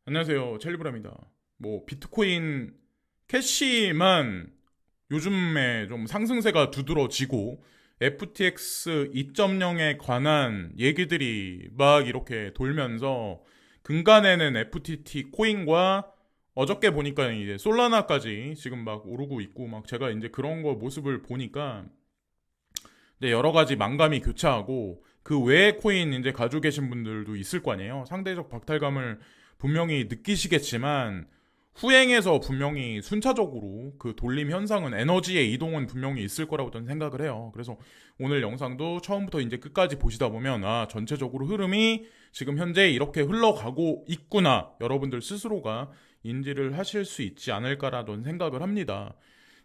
안녕하세요. 첼리브라입니다. 비트코인 캐시만 요즘에 좀 상승세가 두드러지고 FTX 2.0에 관한 얘기들이 막 이렇게 돌면서 근간에는 FTT 코인과 어저께 보니까 이제 솔라나까지 지금 막 오르고 있고 막 제가 이제 그런 거 모습을 보니까 이제 여러 가지 망감이 교차하고 그 외의 코인 이제 가지고 계신 분들도 있을 거 아니에요. 상대적 박탈감을 분명히 느끼시겠지만 후행에서 분명히 순차적으로 그 돌림 현상은 에너지의 이동은 분명히 있을 거라고 저는 생각을 해요. 그래서 오늘 영상도 처음부터 이제 끝까지 보시다 보면 전체적으로 흐름이 지금 현재 이렇게 흘러가고 있구나. 여러분들 스스로가 인지를 하실 수 있지 않을까라는 생각을 합니다.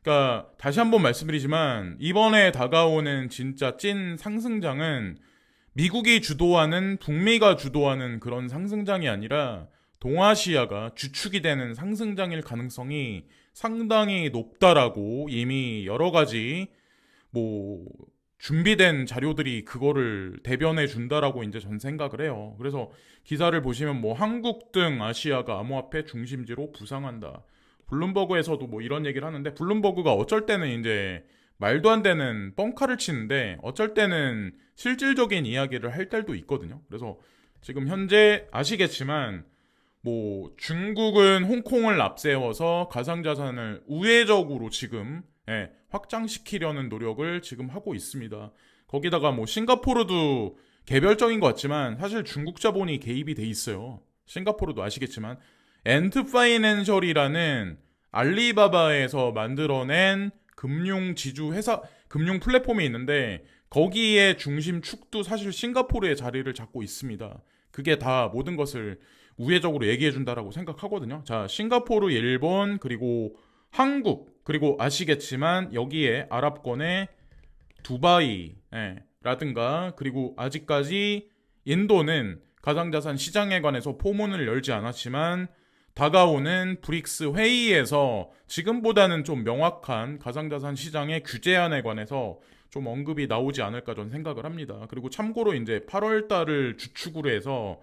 그러니까 다시 한번 말씀드리지만 이번에 다가오는 진짜 찐 상승장은 미국이 주도하는 북미가 주도하는 그런 상승장이 아니라 동아시아가 주축이 되는 상승장일 가능성이 상당히 높다라고 이미 여러 가지 뭐 준비된 자료들이 그거를 대변해 준다라고 이제 전 생각을 해요. 그래서 기사를 보시면 한국 등 아시아가 암호화폐 중심지로 부상한다. 블룸버그에서도 이런 얘기를 하는데 블룸버그가 어쩔 때는 이제 말도 안 되는 뻥카를 치는데 어쩔 때는 실질적인 이야기를 할 때도 있거든요. 그래서 지금 현재 아시겠지만 중국은 홍콩을 앞세워서 가상자산을 우회적으로 지금 확장시키려는 노력을 지금 하고 있습니다. 거기다가 싱가포르도 개별적인 것 같지만 사실 중국 자본이 개입이 돼 있어요. 싱가포르도 아시겠지만 엔트 파이낸셜이라는 알리바바에서 만들어낸 금융 지주 회사 금융 플랫폼이 있는데 거기에 중심 축도 사실 싱가포르의 자리를 잡고 있습니다. 그게 다 모든 것을 우회적으로 얘기해 준다라고 생각하거든요. 자, 싱가포르, 일본, 그리고 한국, 그리고 아시겠지만 여기에 아랍권의 두바이, 라든가 그리고 아직까지 인도는 가상자산 시장에 관해서 포문을 열지 않았지만 다가오는 브릭스 회의에서 지금보다는 좀 명확한 가상자산 시장의 규제안에 관해서 좀 언급이 나오지 않을까 저는 생각을 합니다. 그리고 참고로 이제 8월 달을 주축으로 해서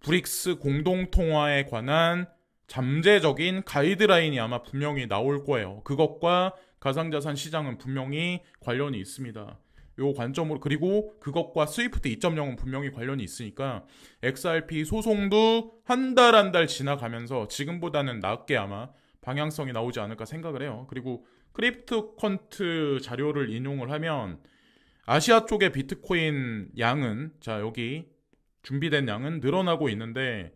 브릭스 공동통화에 관한 잠재적인 가이드라인이 아마 분명히 나올 거예요. 그것과 가상자산 시장은 분명히 관련이 있습니다. 요 관점으로 그리고 그것과 스위프트 2.0은 분명히 관련이 있으니까 XRP 소송도 한 달 한 달 지나가면서 지금보다는 낮게 아마 방향성이 나오지 않을까 생각을 해요. 그리고 크립토컨트 자료를 인용을 하면 아시아 쪽의 비트코인 양은 여기 준비된 양은 늘어나고 있는데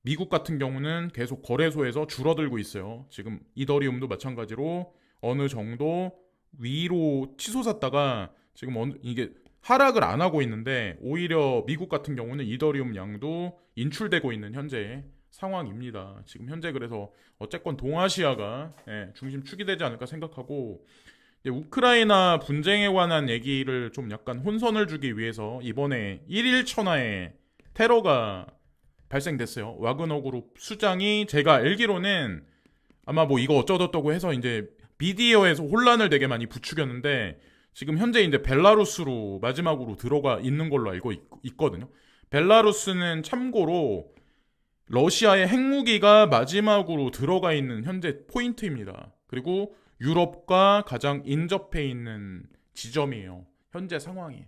미국 같은 경우는 계속 거래소에서 줄어들고 있어요. 지금 이더리움도 마찬가지로 어느 정도 위로 치솟았다가 지금 이게 하락을 안 하고 있는데 오히려 미국 같은 경우는 이더리움 양도 인출되고 있는 현재 상황입니다. 지금 현재 그래서 어쨌건 동아시아가 중심축이 되지 않을까 생각하고 우크라이나 분쟁에 관한 얘기를 좀 약간 혼선을 주기 위해서 이번에 1일 천하에 테러가 발생됐어요. 와그너 그룹 수장이 제가 알기로는 아마 이거 어쩌고저쩌고 해서 이제 미디어에서 혼란을 되게 많이 부추겼는데 지금 현재 이제 벨라루스로 마지막으로 들어가 있는 걸로 알고 있거든요. 벨라루스는 참고로 러시아의 핵무기가 마지막으로 들어가 있는 현재 포인트입니다. 그리고 유럽과 가장 인접해 있는 지점이에요. 현재 상황이.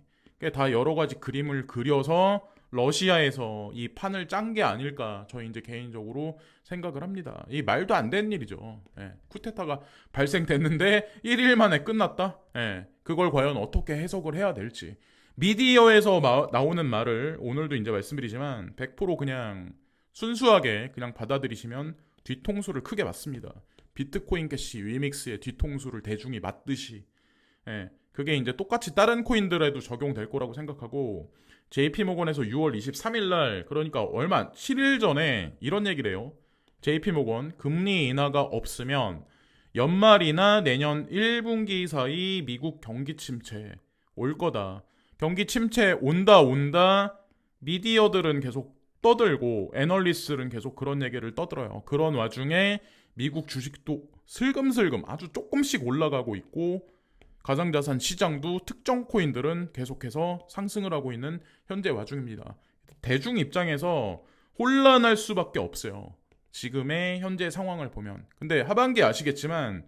다 여러 가지 그림을 그려서 러시아에서 이 판을 짠 게 아닐까 저 이제 개인적으로 생각을 합니다. 이 말도 안 되는 일이죠. 쿠데타가 발생됐는데 1일 만에 끝났다? 그걸 과연 어떻게 해석을 해야 될지. 미디어에서 나오는 말을 오늘도 이제 말씀드리지만 100% 그냥 순수하게 그냥 받아들이시면 뒤통수를 크게 맞습니다. 비트코인 캐시 위믹스의 뒤통수를 대중이 맞듯이 그게 이제 똑같이 다른 코인들에도 적용될 거라고 생각하고 JP모건에서 6월 23일 날 그러니까 얼마 7일 전에 이런 얘기를 해요. JP모건 금리 인하가 없으면 연말이나 내년 1분기 사이 미국 경기 침체 올 거다. 경기 침체 온다 미디어들은 계속 떠들고 애널리스트는 계속 그런 얘기를 떠들어요. 그런 와중에 미국 주식도 슬금슬금 아주 조금씩 올라가고 있고 가상자산 시장도 특정 코인들은 계속해서 상승을 하고 있는 현재 와중입니다. 대중 입장에서 혼란할 수밖에 없어요. 지금의 현재 상황을 보면. 근데 하반기 아시겠지만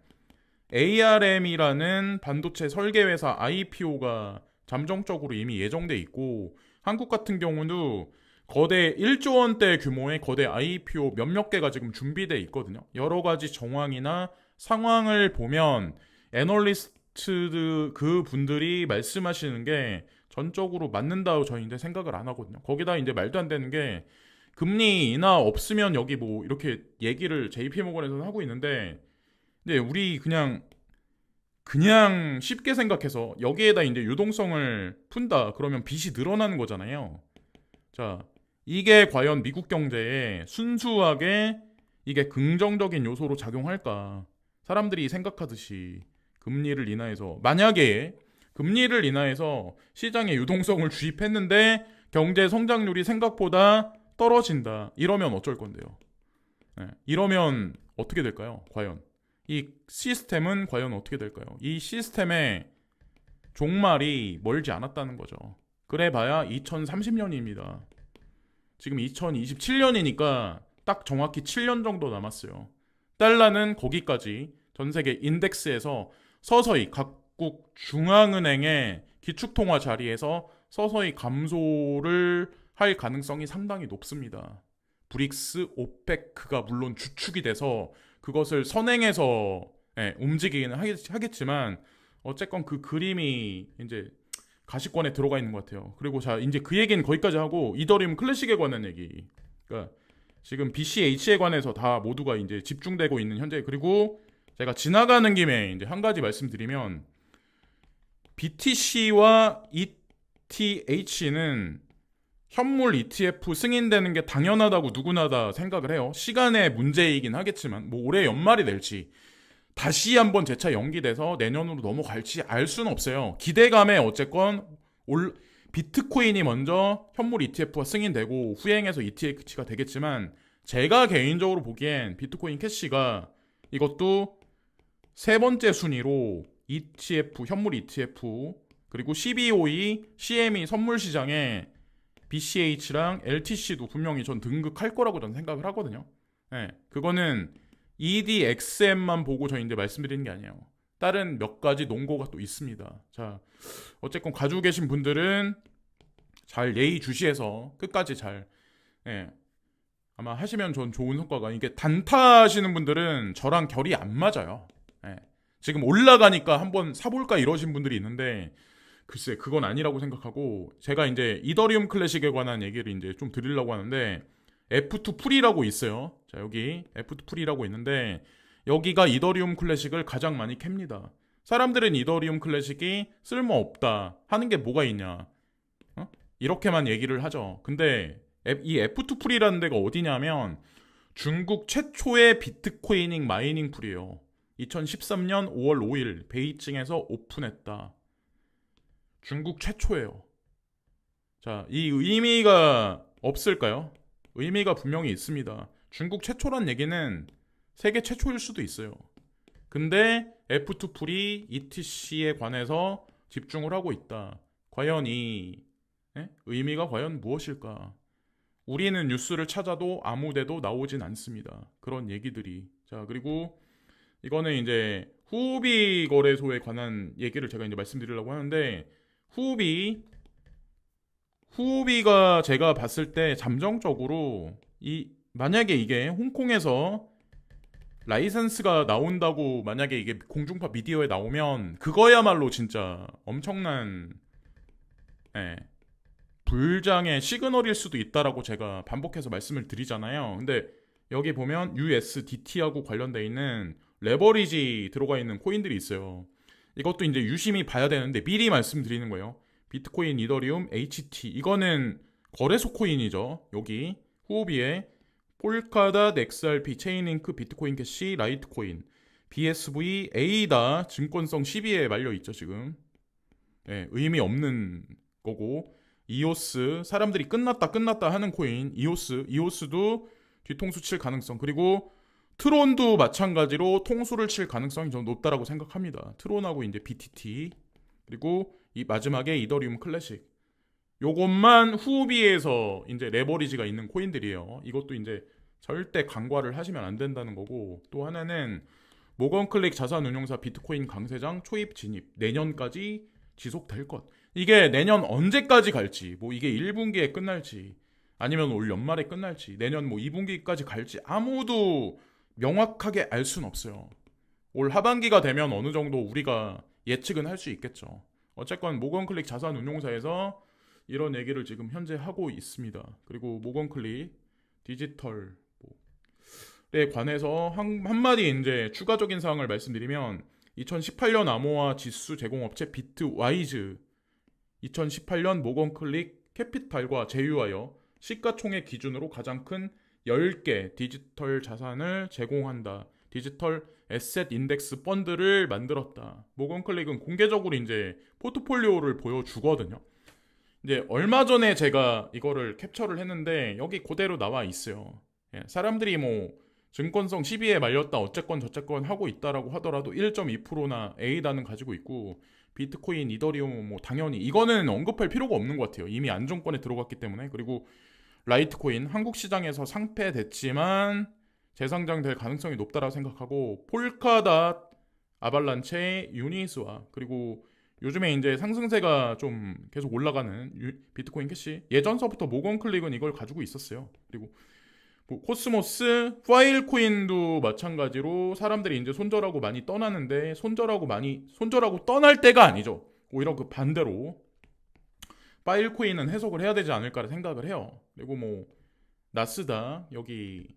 ARM이라는 반도체 설계 회사 IPO가 잠정적으로 이미 예정돼 있고, 한국 같은 경우도 거대 1조 원대 규모의 거대 IPO 몇몇 개가 지금 준비돼 있거든요. 여러 가지 정황이나 상황을 보면 애널리스트 그 분들이 말씀하시는 게 전적으로 맞는다고 저는 이제 생각을 안 하거든요. 거기다 이제 말도 안 되는 게 금리 인하 없으면 여기 뭐 이렇게 얘기를 JP모건에서는 하고 있는데, 근데 우리 그냥 쉽게 생각해서 여기에다 이제 유동성을 푼다 그러면 빚이 늘어나는 거잖아요. 자, 이게 과연 미국 경제에 순수하게 이게 긍정적인 요소로 작용할까? 사람들이 생각하듯이 금리를 인하해서, 만약에 금리를 인하해서 시장에 유동성을 주입했는데 경제 성장률이 생각보다 떨어진다. 이러면 어쩔 건데요? 네, 이러면 어떻게 될까요? 과연 이 시스템은 과연 어떻게 될까요? 이 시스템의 종말이 멀지 않았다는 거죠. 그래봐야 2030년입니다. 지금 2027년이니까 딱 정확히 7년 정도 남았어요. 달러는 거기까지 전 세계 인덱스에서 서서히 각국 중앙은행의 기축통화 자리에서 서서히 감소를 할 가능성이 상당히 높습니다. 브릭스, 오페크가 물론 주축이 돼서 그것을 선행해서 움직이기는 하겠지만, 어쨌건 그 그림이 이제 가시권에 들어가 있는 것 같아요. 그리고 자, 이제 그 얘기는 거기까지 하고 이더리움 클래식에 관한 얘기. 그러니까 지금 BCH에 관해서 다 모두가 이제 집중되고 있는 현재. 그리고 제가 지나가는 김에 이제 한 가지 말씀드리면, BTC와 ETH는 현물 ETF 승인되는 게 당연하다고 누구나 다 생각을 해요. 시간의 문제이긴 하겠지만 뭐 올해 연말이 될지 다시 한번 재차 연기돼서 내년으로 넘어갈지 알 수는 없어요. 기대감에 어쨌건 비트코인이 먼저 현물 ETF가 승인되고 후행해서 ETH가 되겠지만, 제가 개인적으로 보기엔 비트코인 캐시가 이것도 세 번째 순위로 ETF, 현물 ETF, 그리고 CBOE, CME 선물 시장에 BCH랑 LTC도 분명히 전 등극할 거라고 전 생각을 하거든요. 네, 그거는 EDXM만 보고 저 이제 말씀드리는 게 아니에요. 다른 몇 가지 논거가 또 있습니다. 자, 어쨌건 가지고 계신 분들은 잘 예의주시해서 끝까지 잘, 예, 아마 하시면 전 좋은 성과가. 이게 단타하시는 분들은 저랑 결이 안 맞아요. 예, 지금 올라가니까 한번 사볼까 이러신 분들이 있는데, 글쎄 그건 아니라고 생각하고, 제가 이제 이더리움 클래식에 관한 얘기를 이제 좀 드리려고 하는데, F2 풀이라고 있어요. 자, 여기 F2 풀이라고 있는데, 여기가 이더리움 클래식을 가장 많이 캡니다. 사람들은 이더리움 클래식이 쓸모없다 하는 게 뭐가 있냐, 이렇게만 얘기를 하죠. 근데 이 F2 풀이라는 데가 어디냐면 중국 최초의 비트코이닝 마이닝 풀이에요. 2013년 5월 5일 베이징에서 오픈했다. 중국 최초예요. 자, 이 의미가 없을까요? 의미가 분명히 있습니다. 중국 최초란 얘기는 세계 최초일 수도 있어요. 근데 F2 풀이 ETC에 관해서 집중을 하고 있다. 과연 이 의미가 과연 무엇일까? 우리는 뉴스를 찾아도 아무데도 나오진 않습니다. 그런 얘기들이. 자, 그리고 이거는 이제 후비 거래소에 관한 얘기를 제가 이제 말씀드리려고 하는데, 후비가 제가 봤을 때 잠정적으로 만약에 이게 홍콩에서 라이선스가 나온다고, 만약에 이게 공중파 미디어에 나오면 그거야말로 진짜 엄청난 불장의 시그널일 수도 있다라고 제가 반복해서 말씀을 드리잖아요. 근데 여기 보면 USDT하고 관련돼 있는 레버리지 들어가 있는 코인들이 있어요. 이것도 이제 유심히 봐야 되는데 미리 말씀드리는 거예요. 비트코인, 이더리움, HT, 이거는 거래소 코인이죠. 여기 후오비에 폴카닷, XRP, 체인링크, 비트코인 캐시, 라이트코인, BSV, 에이다 증권성 시비에 말려 있죠 지금. 의미 없는 거고, 이오스, 사람들이 끝났다 하는 코인, 이오스도 뒤통수 칠 가능성, 그리고 트론도 마찬가지로 통수를 칠 가능성이 좀 높다라고 생각합니다. 트론하고 이제 BTT, 그리고 이 마지막에 이더리움 클래식. 요것만 후비에서 이제 레버리지가 있는 코인들이에요. 이것도 이제 절대 간과를 하시면 안 된다는 거고, 또 하나는 모건클릭 자산운용사 비트코인 강세장 초입 진입 내년까지 지속될 것. 이게 내년 언제까지 갈지, 뭐 이게 1분기에 끝날지 아니면 올 연말에 끝날지 내년 뭐 2분기까지 갈지 아무도 명확하게 알 수는 없어요. 올 하반기가 되면 어느 정도 우리가 예측은 할 수 있겠죠. 어쨌건 모건클릭 자산운용사에서 이런 얘기를 지금 현재 하고 있습니다. 그리고 모건클릭 디지털에 관해서 한마디 이제 추가적인 사항을 말씀드리면 2018년 암호화 지수 제공업체 비트와이즈 2018년 모건클릭 캐피탈과 제휴하여 시가총액 기준으로 가장 큰 10개 디지털 자산을 제공한다. 디지털 에셋 인덱스 펀드를 만들었다. 모건클릭은 공개적으로 이제 포트폴리오를 보여주거든요. 이제 얼마 전에 제가 이거를 캡처를 했는데 여기 그대로 나와 있어요. 사람들이 뭐 증권성 시비에 말렸다 어쨌건 저쨌건 하고 있다라고 하더라도 1.2%나 A단은 가지고 있고 비트코인, 이더리움 뭐 당연히 이거는 언급할 필요가 없는 것 같아요. 이미 안정권에 들어갔기 때문에. 그리고 라이트코인 한국 시장에서 상폐됐지만 재상장될 가능성이 높다라고 생각하고 폴카닷, 아발란체, 유니스와 그리고 요즘에 이제 상승세가 좀 계속 올라가는 비트코인 캐시 예전서부터 모건클릭은 이걸 가지고 있었어요. 그리고 뭐 코스모스, 파일코인도 마찬가지로 사람들이 이제 손절하고 많이 떠나는데 손절하고 떠날 때가 아니죠. 오히려 그 반대로 파일코인은 해석을 해야 되지 않을까 생각을 해요. 그리고 뭐 나스닥 여기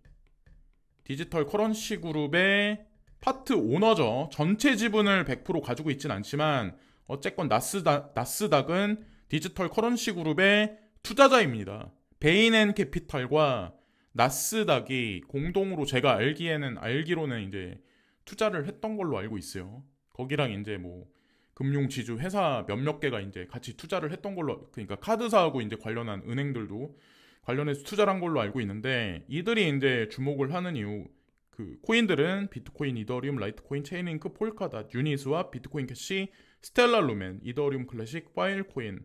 디지털 커런시 그룹의 파트 오너죠. 전체 지분을 100% 가지고 있진 않지만 어쨌건 나스닥은 디지털 커런시 그룹의 투자자입니다. 베인앤캐피탈과 나스닥이 공동으로 제가 알기로는 이제 투자를 했던 걸로 알고 있어요. 거기랑 이제 뭐 금융 지주 회사 몇몇 개가 이제 같이 투자를 했던 걸로, 그러니까 카드사하고 이제 관련한 은행들도 관련해서 투자를 한 걸로 알고 있는데 이들이 이제 주목을 하는 이유 그 코인들은 비트코인, 이더리움, 라이트코인, 체인링크, 폴카닷, 유니스와 비트코인 캐시, 스텔라 루멘, 이더리움 클래식, 파일코인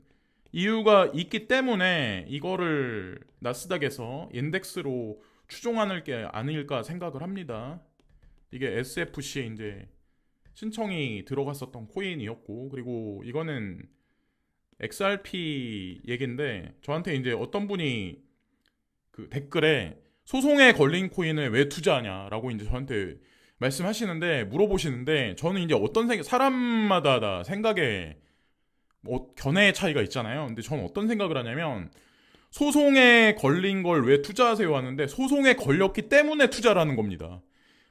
이유가 있기 때문에 이거를 나스닥에서 인덱스로 추종하는 게 아닐까 생각을 합니다. 이게 SFC에 이제 신청이 들어갔었던 코인이었고 그리고 이거는 XRP 얘긴데 저한테 이제 어떤 분이 그 댓글에 소송에 걸린 코인을 왜 투자하냐라고 이제 저한테 말씀하시는데 물어보시는데 저는 이제 어떤 사람마다 다 생각에 견해의 차이가 있잖아요. 근데 저는 어떤 생각을 하냐면 소송에 걸린 걸 왜 투자하세요 하는데 소송에 걸렸기 때문에 투자를 하는 겁니다.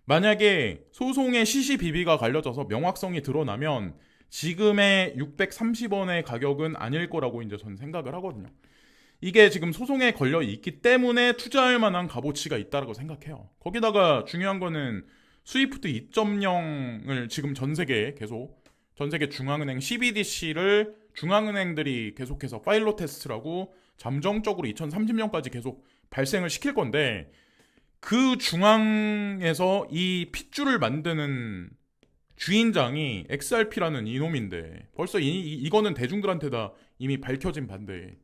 만약에 소송에 시시비비가 갈려져서 명확성이 드러나면 지금의 630원의 가격은 아닐 거라고 이제 저는 생각을 하거든요. 이게 지금 소송에 걸려 있기 때문에 투자할 만한 값어치가 있다고 생각해요. 거기다가 중요한 거는 스위프트 2.0을 지금 전 세계 중앙은행 CBDC를 중앙은행들이 계속해서 파일럿 테스트라고 잠정적으로 2030년까지 계속 발생을 시킬 건데 그 중앙에서 이 핏줄을 만드는 주인장이 XRP라는 이놈인데 벌써 이거는 대중들한테 다 이미 밝혀진 반대.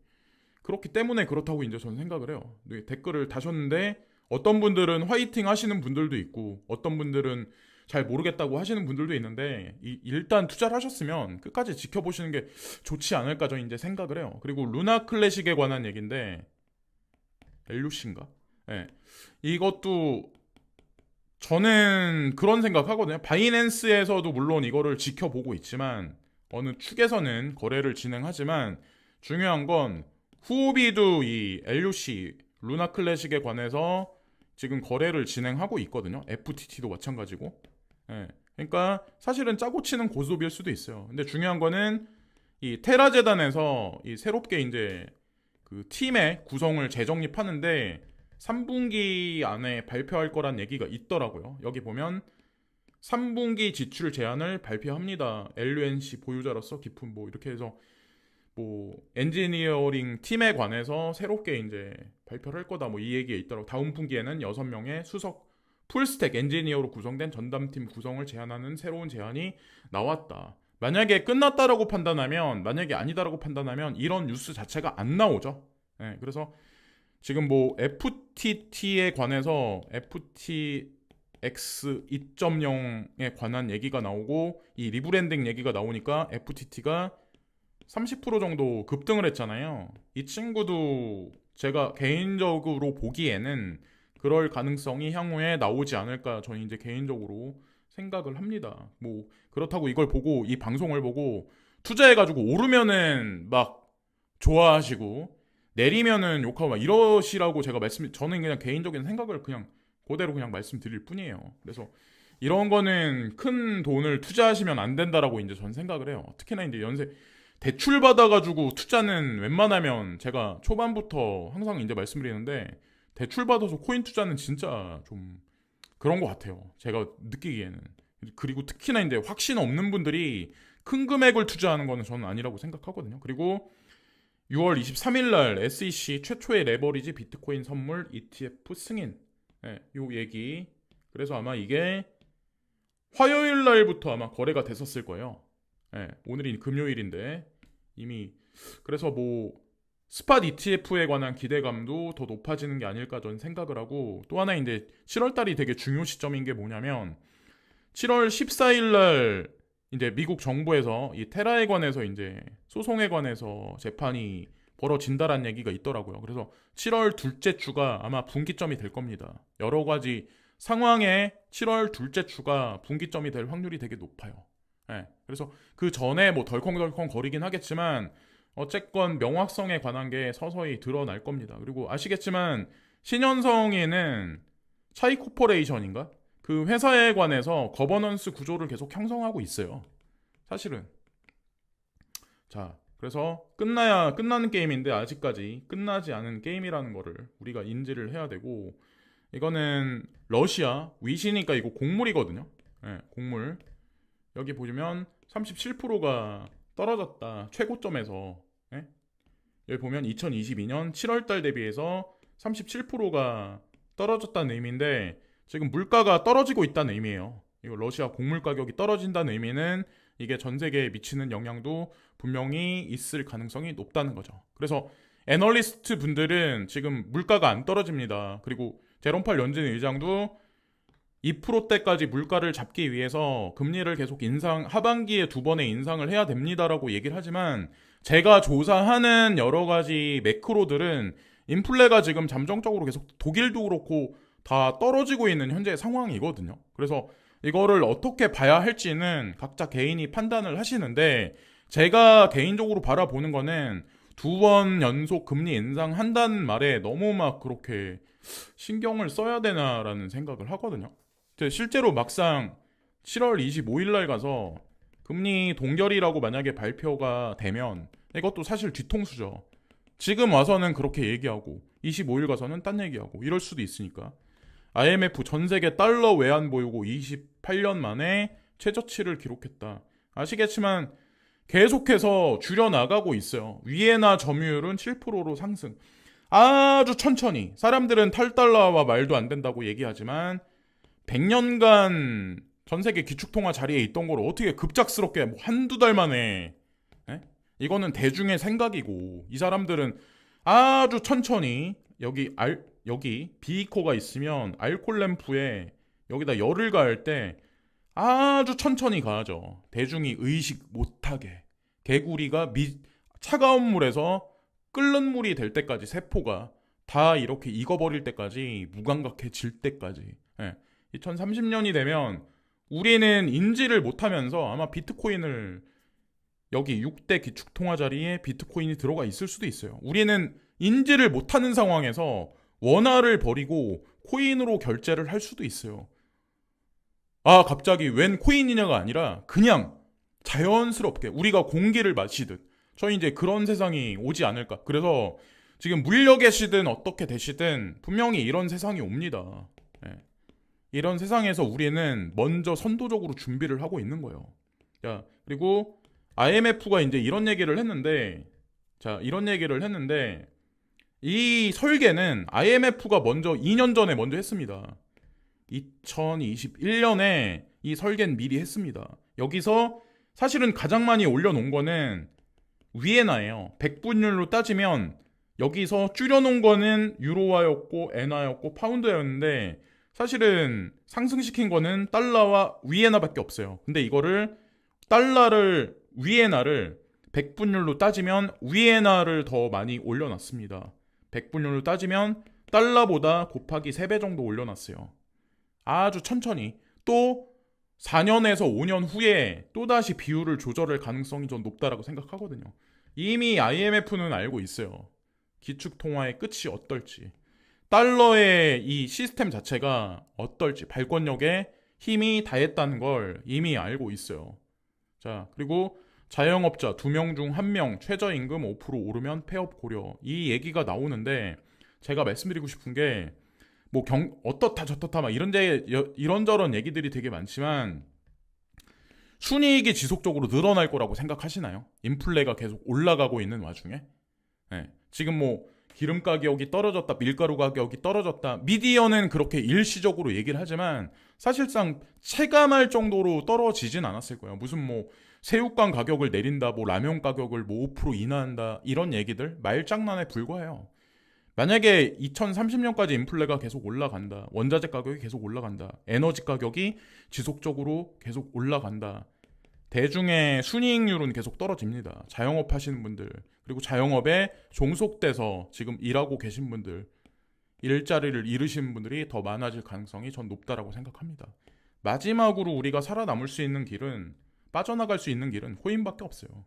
그렇기 때문에 그렇다고 이제 저는 생각을 해요. 댓글을 다셨는데 어떤 분들은 화이팅 하시는 분들도 있고 어떤 분들은 잘 모르겠다고 하시는 분들도 있는데 일단 투자를 하셨으면 끝까지 지켜보시는 게 좋지 않을까 저는 이제 생각을 해요. 그리고 루나 클래식에 관한 얘기인데 LUC인가? 네. 이것도 저는 그런 생각하거든요. 바이낸스에서도 물론 이거를 지켜보고 있지만 어느 축에서는 거래를 진행하지만 중요한 건 후오비도 이 LUC 루나 클래식에 관해서 지금 거래를 진행하고 있거든요. FTT도 마찬가지고. 예. 그러니까 사실은 짜고 치는 고소비일 수도 있어요. 근데 중요한 거는 이 테라 재단에서 이 새롭게 이제 그 팀의 구성을 재정립하는데 3분기 안에 발표할 거란 얘기가 있더라고요. 여기 보면 3분기 지출 제안을 발표합니다. LUNC 보유자로서 깊은 뭐 이렇게 해서 뭐 엔지니어링 팀에 관해서 새롭게 이제 발표를 할 거다 뭐 이 얘기가 있더라고. 다음 분기에는 6명의 수석 풀스택 엔지니어로 구성된 전담팀 구성을 제안하는 새로운 제안이 나왔다. 만약에 끝났다라고 판단하면 만약에 아니다라고 판단하면 이런 뉴스 자체가 안 나오죠. 네, 그래서 지금 뭐 FTT에 관해서 FTX 2.0에 관한 얘기가 나오고 이 리브랜딩 얘기가 나오니까 FTT가 30% 정도 급등을 했잖아요. 이 친구도 제가 개인적으로 보기에는 그럴 가능성이 향후에 나오지 않을까 저는 이제 개인적으로 생각을 합니다. 뭐 그렇다고 이걸 보고 이 방송을 보고 투자해가지고 오르면은 막 좋아하시고 내리면은 욕하고 막 이러시라고 제가 저는 그냥 개인적인 생각을 그냥 그대로 그냥 말씀드릴 뿐이에요. 그래서 이런 거는 큰 돈을 투자하시면 안 된다라고 이제 전 생각을 해요. 특히나 이제 연세 대출 받아가지고 투자는 웬만하면 제가 초반부터 항상 이제 말씀드리는데 대출 받아서 코인 투자는 진짜 좀 그런 것 같아요. 제가 느끼기에는. 그리고 특히나 이제 확신 없는 분들이 큰 금액을 투자하는 거는 저는 아니라고 생각하거든요. 그리고 6월 23일 날 SEC 최초의 레버리지 비트코인 선물 ETF 승인. 네, 요 얘기. 그래서 아마 이게 화요일 날부터 아마 거래가 됐었을 거예요. 네, 오늘이 금요일인데 이미 그래서 뭐 스팟 ETF에 관한 기대감도 더 높아지는 게 아닐까 저는 생각을 하고 또 하나 이제 7월 달이 되게 중요 시점인 게 뭐냐면 7월 14일 날 이제 미국 정부에서 이 테라에 관해서 이제 소송에 관해서 재판이 벌어진다라는 얘기가 있더라고요. 그래서 7월 둘째 주가 아마 분기점이 될 겁니다. 여러 가지 상황에 7월 둘째 주가 분기점이 될 확률이 되게 높아요. 네, 그래서 그 전에 뭐 덜컹덜컹 거리긴 하겠지만 어쨌건 명확성에 관한 게 서서히 드러날 겁니다. 그리고 아시겠지만 신현성에는 차이 코퍼레이션인가? 그 회사에 관해서 거버넌스 구조를 계속 형성하고 있어요. 사실은. 자, 그래서 끝나야 끝나는 게임인데 아직까지 끝나지 않은 게임이라는 거를 우리가 인지를 해야 되고 이거는 러시아 위시니까 이거 곡물이거든요. 네, 곡물. 여기 보시면 37%가 떨어졌다. 최고점에서. 네? 여기 보면 2022년 7월달 대비해서 37%가 떨어졌다는 의미인데 지금 물가가 떨어지고 있다는 의미예요. 이거 러시아 곡물 가격이 떨어진다는 의미는 이게 전 세계에 미치는 영향도 분명히 있을 가능성이 높다는 거죠. 그래서 애널리스트 분들은 지금 물가가 안 떨어집니다. 그리고 제롬 팔 연준 의장도 2%대까지 물가를 잡기 위해서 금리를 계속 하반기에 2번의 인상을 해야 됩니다라고 얘기를 하지만 제가 조사하는 여러 가지 매크로들은 인플레가 지금 잠정적으로 계속 독일도 그렇고 다 떨어지고 있는 현재 상황이거든요. 그래서 이거를 어떻게 봐야 할지는 각자 개인이 판단을 하시는데 제가 개인적으로 바라보는 거는 2번 연속 금리 인상한다는 말에 너무 막 그렇게 신경을 써야 되나라는 생각을 하거든요. 실제로 막상 7월 25일 날 가서 금리 동결이라고 만약에 발표가 되면 이것도 사실 뒤통수죠. 지금 와서는 그렇게 얘기하고 25일 가서는 딴 얘기하고 이럴 수도 있으니까 IMF 전 세계 달러 외환 보유고 28년 만에 최저치를 기록했다. 아시겠지만 계속해서 줄여나가고 있어요. 위에나 점유율은 7%로 상승. 아주 천천히. 사람들은 탈달러와 말도 안 된다고 얘기하지만 100년간 전 세계 기축통화 자리에 있던 걸 어떻게 급작스럽게 뭐 한두 달 만에 에? 이거는 대중의 생각이고 이 사람들은 아주 천천히 여기 비코가 있으면 알콜 램프에 여기다 열을 가할 때 아주 천천히 가죠. 대중이 의식 못하게 개구리가 차가운 물에서 끓는 물이 될 때까지 세포가 다 이렇게 익어버릴 때까지 무감각해질 때까지 2030년이 되면 우리는 인지를 못하면서 아마 비트코인을 여기 6대 기축통화 자리에 비트코인이 들어가 있을 수도 있어요. 우리는 인지를 못하는 상황에서 원화를 버리고 코인으로 결제를 할 수도 있어요. 아 갑자기 웬 코인이냐가 아니라 그냥 자연스럽게 우리가 공기를 마시듯 저희 이제 그런 세상이 오지 않을까. 그래서 지금 물려 계시든 어떻게 되시든 분명히 이런 세상이 옵니다. 이런 세상에서 우리는 먼저 선도적으로 준비를 하고 있는 거예요. 자, 그리고 IMF가 이제 이런 얘기를 했는데 이 설계는 IMF가 먼저 2년 전에 먼저 했습니다. 2021년에 이 설계는 미리 했습니다. 여기서 사실은 가장 많이 올려놓은 거는 위에나예요. 백분율로 따지면 여기서 줄여놓은 거는 유로화였고 엔화였고 파운드였는데 사실은 상승시킨 거는 달러와 위에나밖에 없어요. 근데 이거를 달러를 위에나를 100분율로 따지면 위에나를 더 많이 올려놨습니다. 100분율로 따지면 달러보다 곱하기 3배 정도 올려놨어요. 아주 천천히. 또 4년에서 5년 후에 또다시 비율을 조절할 가능성이 좀 높다라고 생각하거든요. 이미 IMF는 알고 있어요. 기축통화의 끝이 어떨지. 달러의 이 시스템 자체가 어떨지, 발권력에 힘이 다했다는 걸 이미 알고 있어요. 자, 그리고 자영업자 2명 중 1명 최저임금 5% 오르면 폐업 고려. 이 얘기가 나오는데 제가 말씀드리고 싶은 게 뭐 어떻다 저떻다 막 이런저런 얘기들이 되게 많지만 순이익이 지속적으로 늘어날 거라고 생각하시나요? 인플레가 계속 올라가고 있는 와중에. 네. 지금 뭐 기름 가격이 떨어졌다, 밀가루 가격이 떨어졌다. 미디어는 그렇게 일시적으로 얘기를 하지만 사실상 체감할 정도로 떨어지진 않았을 거예요. 무슨 뭐 새우깡 가격을 내린다, 뭐 라면 가격을 뭐 5% 인하한다 이런 얘기들 말장난에 불과해요. 만약에 2030년까지 인플레가 계속 올라간다, 원자재 가격이 계속 올라간다, 에너지 가격이 지속적으로 계속 올라간다, 대중의 순이익률은 계속 떨어집니다. 자영업 하시는 분들, 그리고 자영업에 종속돼서 지금 일하고 계신 분들, 일자리를 잃으시는 분들이 더 많아질 가능성이 전 높다라고 생각합니다. 마지막으로 우리가 살아남을 수 있는 길은, 빠져나갈 수 있는 길은 호인밖에 없어요.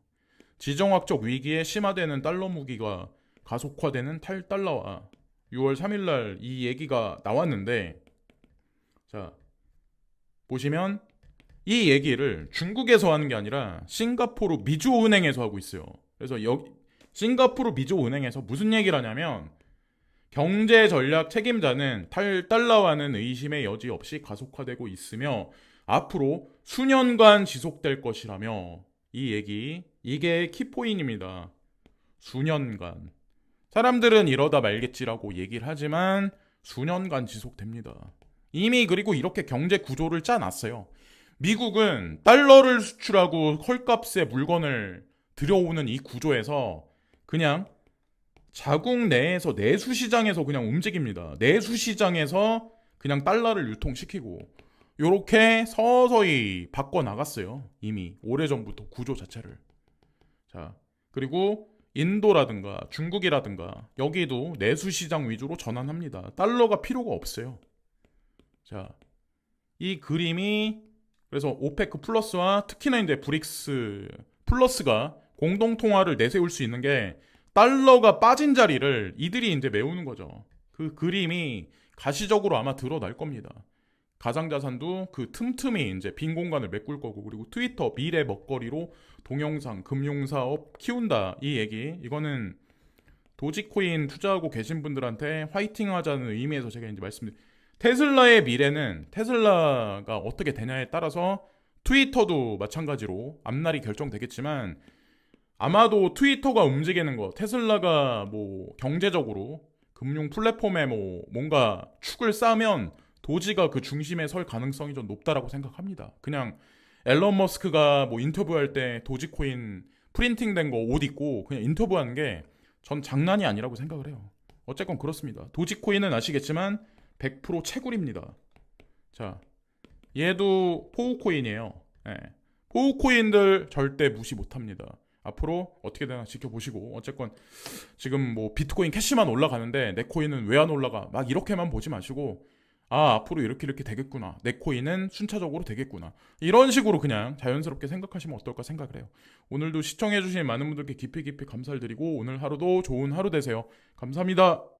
지정학적 위기에 심화되는 달러 무기가 가속화되는 탈달러와 6월 3일날 이 얘기가 나왔는데, 자 보시면 이 얘기를 중국에서 하는 게 아니라 싱가포르 미주은행에서 하고 있어요. 그래서 싱가포르 미주은행에서 무슨 얘기를 하냐면 경제 전략 책임자는 탈달러와는 의심의 여지 없이 가속화되고 있으며 앞으로 수년간 지속될 것이라며, 이 얘기, 이게 키포인입니다. 수년간. 사람들은 이러다 말겠지라고 얘기를 하지만 수년간 지속됩니다. 이미 그리고 이렇게 경제 구조를 짜놨어요. 미국은 달러를 수출하고 헐값에 물건을 들여오는 이 구조에서 그냥 자국 내에서 내수시장에서 그냥 움직입니다. 내수시장에서 그냥 달러를 유통시키고 요렇게 서서히 바꿔나갔어요. 이미 오래전부터 구조 자체를. 자, 그리고 인도라든가 중국이라든가 여기도 내수시장 위주로 전환합니다. 달러가 필요가 없어요. 자, 이 그림이 그래서 오페크 플러스와 특히나 이제 브릭스 플러스가 공동통화를 내세울 수 있는 게 달러가 빠진 자리를 이들이 이제 메우는 거죠. 그 그림이 가시적으로 아마 드러날 겁니다. 가상자산도 그 틈틈이 이제 빈 공간을 메꿀 거고, 그리고 트위터 미래 먹거리로 동영상, 금융사업 키운다, 이 얘기, 이거는 도지코인 투자하고 계신 분들한테 화이팅 하자는 의미에서 제가 이제 말씀드린, 테슬라의 미래는 테슬라가 어떻게 되냐에 따라서 트위터도 마찬가지로 앞날이 결정되겠지만, 아마도 트위터가 움직이는 거, 테슬라가 뭐 경제적으로 금융 플랫폼에 뭐 뭔가 축을 쌓으면 도지가 그 중심에 설 가능성이 좀 높다라고 생각합니다. 그냥 앨런 머스크가 뭐 인터뷰할 때 도지코인 프린팅된 거 옷 입고 그냥 인터뷰하는 게 전 장난이 아니라고 생각을 해요. 어쨌건 그렇습니다. 도지코인은 아시겠지만 100% 채굴입니다. 자, 얘도 포우코인이에요. 네. 포우코인들 절대 무시 못합니다. 앞으로 어떻게 되나 지켜보시고, 어쨌건 지금 뭐 비트코인 캐시만 올라가는데 내 코인은 왜 안 올라가, 막 이렇게만 보지 마시고, 아, 앞으로 이렇게 되겠구나, 내 코인은 순차적으로 되겠구나, 이런 식으로 그냥 자연스럽게 생각하시면 어떨까 생각을 해요. 오늘도 시청해주신 많은 분들께 깊이 감사를 드리고 오늘 하루도 좋은 하루 되세요. 감사합니다.